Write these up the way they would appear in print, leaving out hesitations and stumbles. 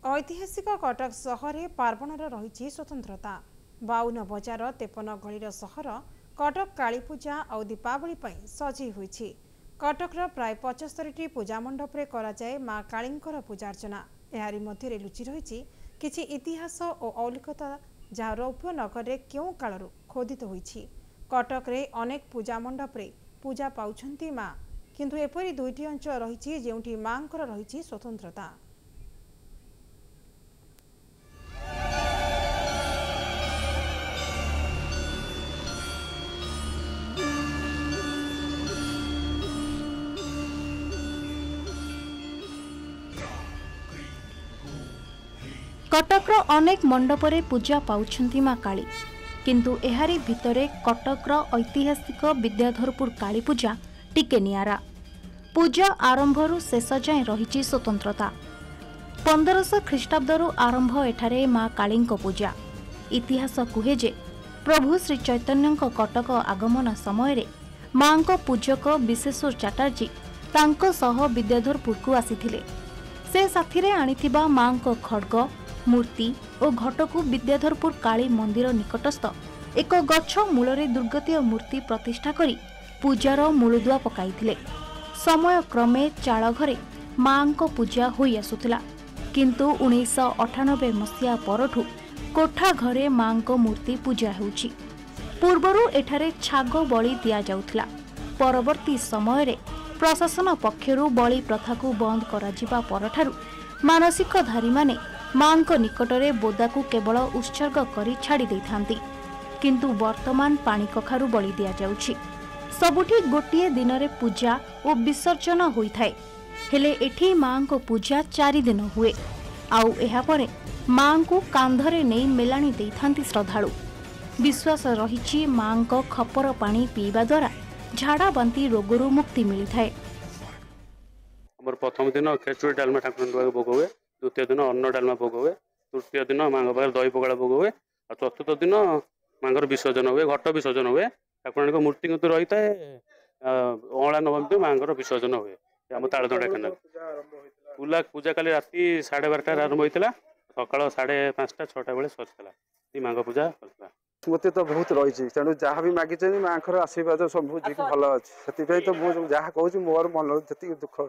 ऐतिहासिक कटक सहर पार्वणर रही स्वतंत्रता 52 बजार 53 गलीर सहर कटक कालीपूजा और दीपावली सजई होईछि। कटकर प्राय 75टी पूजा मंडप रे कराए मां कालींकर पूजार्चना। यारी मध्य लुचि रही किछि इतिहास और औलिकता जहाँ रौप्य नगर रे क्यों कालरू खोदित होईछि। कटक रे अनेक पूजा मंडप रे पूजा पाउछंती मां, किंतु एपरी दुईटी अंचल रही जेउठी मांकर रही स्वतंत्रता। कटकर अनेक मंडपरे पूजा पाउछंती मां काली, किंतु एहारी भितरे कटकर ऐतिहासिक विद्याधरपुर काली पूजा टिके नियारा। पूजा आरंभरू शेष जाए रही स्वतंत्रता। 1500 ख्रीष्टाब्दरू आरंभ एठारे मां कालींको पूजा। इतिहास कुहे जे प्रभु श्री चैतन्यଙ୍କ कटक आगमन समय मांको पूजक विशेश्वर चटर्जी तांको सह विद्याधरपुर आसीथिले। से साथीरे आनिथिबा मांको खड्ग मूर्ति और घटकू विद्याधरपुर काली मंदिर निकटस्थ एक गछ मूलरे दुर्गतीय मूर्ति प्रतिष्ठा करी पूजार मूलदुआ पकाइथिले। समय क्रमे चाल घरे मांको पूजा होई आसुथिला, किंतु 1998 मसीहा परठू कोठा घरे मांको मूर्ति पूजा होउछि। पूर्वरु एठारे छाग बलि दिया जाउथिला। परवर्ती समय रे प्रशासन पक्षरु बलि प्रथा को बंद करा जिबा परठारु मानसिकधारी माने मांको निकटरे बोदाकू केवल उत्सर्ग करी छाड़ी देइथांती, किंतु वर्तमान पानी कखारु बलि दिया जाउछि। सबुठी गोटिए दिनरे पूजा और विसर्जन होइथाय, हेले एठी मांको पूजा 4 दिन हुए। आउ एहा परे मांको कांधरे नेई मेलाणी देइथांती श्रद्धालु। विश्वास रहिछि मांको खपर पानी पीवा द्वारा झाड़ा बांती रोगरु मुक्ति मिलिथाय। हमर प्रथम दिन खेचुड़ी डालमा ठाकुर भोग हुए, द्वितीय दिन अन्न डालमा भोग हुए, तृतीय दिन मांग पाखे दही पकड़ा भोग हुए, और चतुर्थ दिन मांगर विसर्जन हुए, घट विसर्जन हुए। ठाकुराणी मूर्ति किंतु रही है अँला नवमी दिन मांगर विसर्जन हुए आम तालदंडा केन्द्र। पूजा काली राति 12:30 आरंभ होता, सकाल 5:30 6टा बेले सरी मांग पूजा करता। स्मृति तो बहुत रही, तेणु जहाँ भी मागिचे माँ आशीर्वाद सब भल अच्छे से तो मुझे जहाँ कहूँ मोर मन जी दुख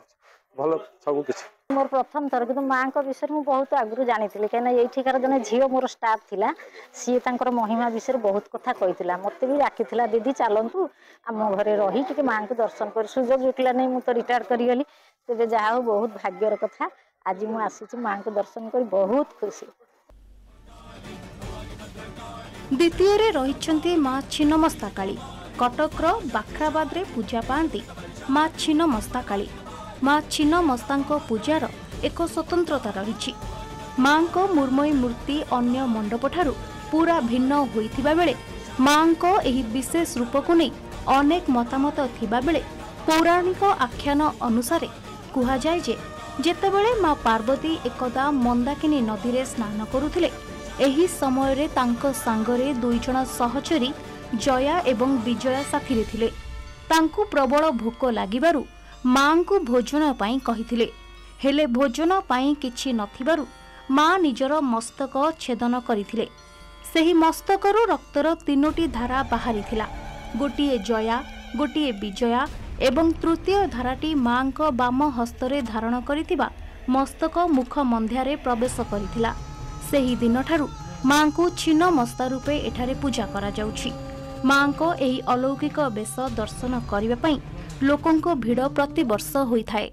भल सब किसी। मोर प्रथम थर कि माँ विषय मुझे बहुत आगु जानी कहीं ये जन झील मोर स्टाफ थिला, सी महिमा विषय बहुत कथा कही मत भी राखी दीदी चलतु आम घरे रही कि माँ को दर्शन कर सुजोग जुटला नहीं मुझे रिटायर करी तेज जहाँ बहुत भाग्यर कथा। आज मुझे आसी माँ को दर्शन कर बहुत खुशी। द्वितीय रे रहिछंती मां छिन्नमस्ता काली। कटकर बाखराबाद रे पूजा पाती मां छिन्नमस्ता काली। मां छिन्नमस्तांको पूजार एक स्वतंत्रता रही। मां को मुर्मयी मूर्ति अन्य मंडप ठारू पूरा भिन्न होइथिबा बेले मां को एही विशेष रूप को नहीं अनेक मतामत थिबा बेले पौराणिक आख्यान अनुसारे कुहा जाय जे जेतेबेले मां पार्वती एकदा मंदाकिनी नदी रे स्नान करुथिले, एही समय रे तांको सांगरे 2 जण सहचरी जया एवं विजया साथी थिले। तांको प्रबल भोक लागिबारु मां को भोजन पाई कहिथिले, हेले भोजन पाई किछि नथिबारु मां निजर मस्तक छेदन करिथिले। सेही मस्तकरु रक्तर 3टी धारा बाहरिथिला। गोटिए जया, गोटिए विजया एवं तृतीय धाराटी मां को बाम हस्तरे धारण करिथिबा मस्तक मुख मंध्यारे प्रवेश करिथिला। सेही दिन ठारू मां को छिन्नमस्ता रूपे एठारे पूजा करा जाउछि। मां को एही अलौकिक बेश दर्शन करिबा पई लोकंको भिड़ प्रति वर्ष होइथाय।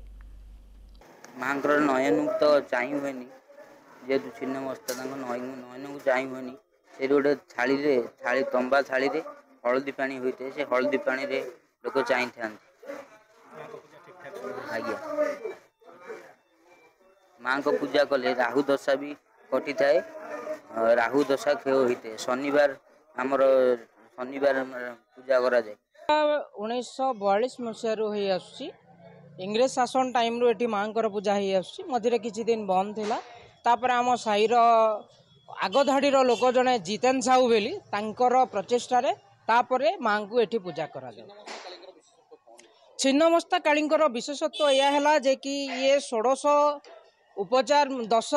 मांकर नयन तो चाहि होनी, जेतु छिन्नमस्ता तांको नयन को चाहि होनी। से गोटे थाली तंबा थाली रे हळदी पानी होइते, से हळदी पानी रे लोक चाहि थांती। आज्ञा मां को पूजा कले राहु दशा भी कटि थाए। राहु दशा क्षय होते शनिवार आमर शनिवार पूजा करा जाए। 1942 मसीह इंग्रेज शासन टाइम रो एटी मांकर पूजा ही आसुची। मझे किछि दिन बंद थिला, तापर आम साईर आगधाड़ी लोक जने जितेन साहू बेली तांकर प्रचेष्टा रे तापरे मां को एटी पूजा करा जाए। छिन्नमस्ता कालींकर विशेषत्व यह है जे कि ये 16 उपचार 10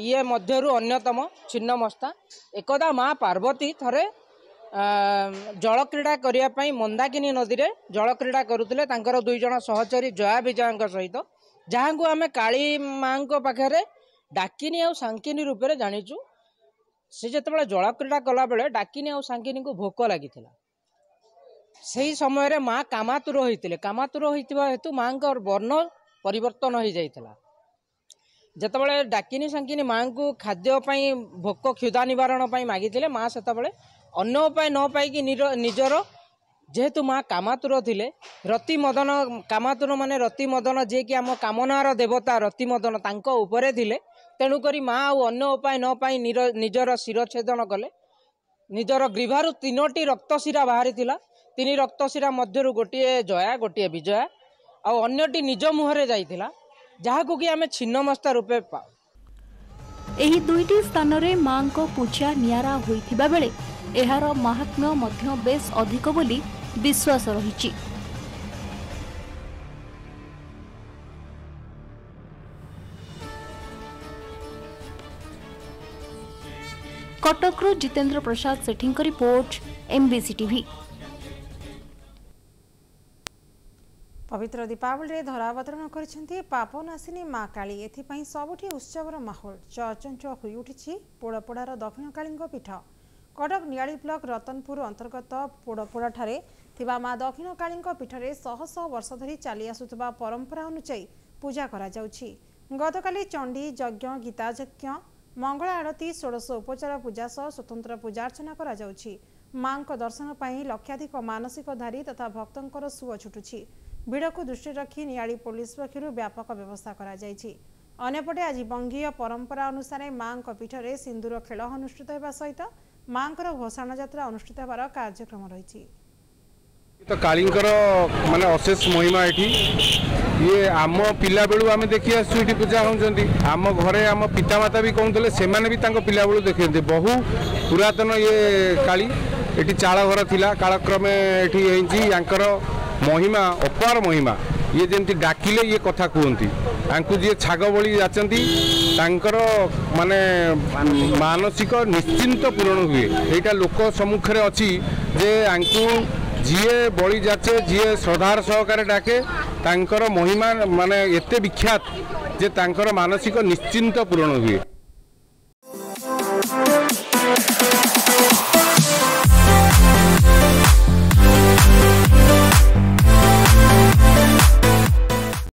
ये मध्यरु अन्यतम छिन्नमस्ता। एकदा माँ पार्वती थरे जल क्रीड़ा करने मंदाकिनी नदी में जल क्रीड़ा करुले 2 जन सहचरी जया विजय सहित जहाँ को आम काली माँ पाखे डाकिनी आ सांकिनी रूप में जाचु। से जिते जल क्रीड़ा कला बेले डाकिनी आ सांकिनी को भोक लगी से समय रे माँ कामातुर होते कामातुर होता हेतु माँ वर्ण परिवर्तन हो जाता। जितेबाला डाकिनी सांकिनी माँ को खाद्यपाई भोक क्षुधा निवारण मागिले माँ से अन्न उपाय न पाई निजर जेहेतु माँ कामातुर थिले रति मदन कामातुर माने रति मदन जे कि आम कामनार देवता रति मदन तांको उपरे थिले। तेणुकरी माँ अन्न उपाय न पाई निजर शिरछेदन कले। निजर ग्रीभारु 3टी रक्तशिरा बाहरी 3 रक्तशिरा मध्यरु गोटे जया गोटे विजया आ अन्यटी निज मुहरे जाइथिला जहाकु कि आमे छिन्नमस्ता रूपे पाऊ। एही 2टी स्थान रे मां को पूजा नियारा होइथिबा बेले एहार महात्म्य मध्य बेस अधिक बोली विश्वास रहिछि। कटकरू जितेंद्र प्रसाद सेठी को रिपोर्ट एमबीसी टीवी। पवित्र दीपावली धरावतरण कर पापनाशिनी माँ काली। एथिपाई सबुठी उत्सवर माहौल चंचल हो उठी पोड़पोड़ार दक्षिणकाली पीठ। कटक नियाली ब्लॉक रतनपुर अंतर्गत पोड़पोड़ा ठारे थिबा माँ दक्षिणकाली पीठरे शह शह वर्ष धरी चली आसुथिबा परंपरा अनुसायी पूजा करा जाउछि। गतकाली चंडी यज्ञ गीतायज्ञ मंगल आरती 16 उपचार पूजा सह स्वतंत्र पूजार्चना करा जाउछि। माँ दर्शन पाई लक्षाधिक मानसिकधारी तथा भक्तंकर सुଅ छुटुछि। भिड़ को दृष्टि रखी नियाली पुलिस पक्षर व्यापक व्यवस्था करा जायछि। अन्यपटे आज बंगीय परंपरा अनुसार माँ पीठरे सिंदूर खेल अनुष्ठित होगा सहित माँ घोषणा यात्रा अनुष्ठित होबार कार्यक्रम रही। तो कालींकर माने अशेष महिमा एठी ये आम पिला बेलू आम देखी आसु ये पूजा होउछंती। आम घरे आम पितामाता भी कहते से भी पिला बेलू देखते बहु पुरातन ये काली एठी चाल घर थिला कालक्रमे एठी हेंची यांकर महिमा अपार महिमा। ये जमी डाकिले ये कथा कहती जी छाग बड़ी जाचंती तांकर माने मानसिक निश्चिंत पूरण हुए। यहाँ लोक सम्मुखें अच्छी जे आंकु जीए बड़ी जाचे जीए श्रद्धार सहकारे डाके तांकर महिमा माने एते विख्यात जे तांकर मानसिक निश्चिंत पूरण हुए।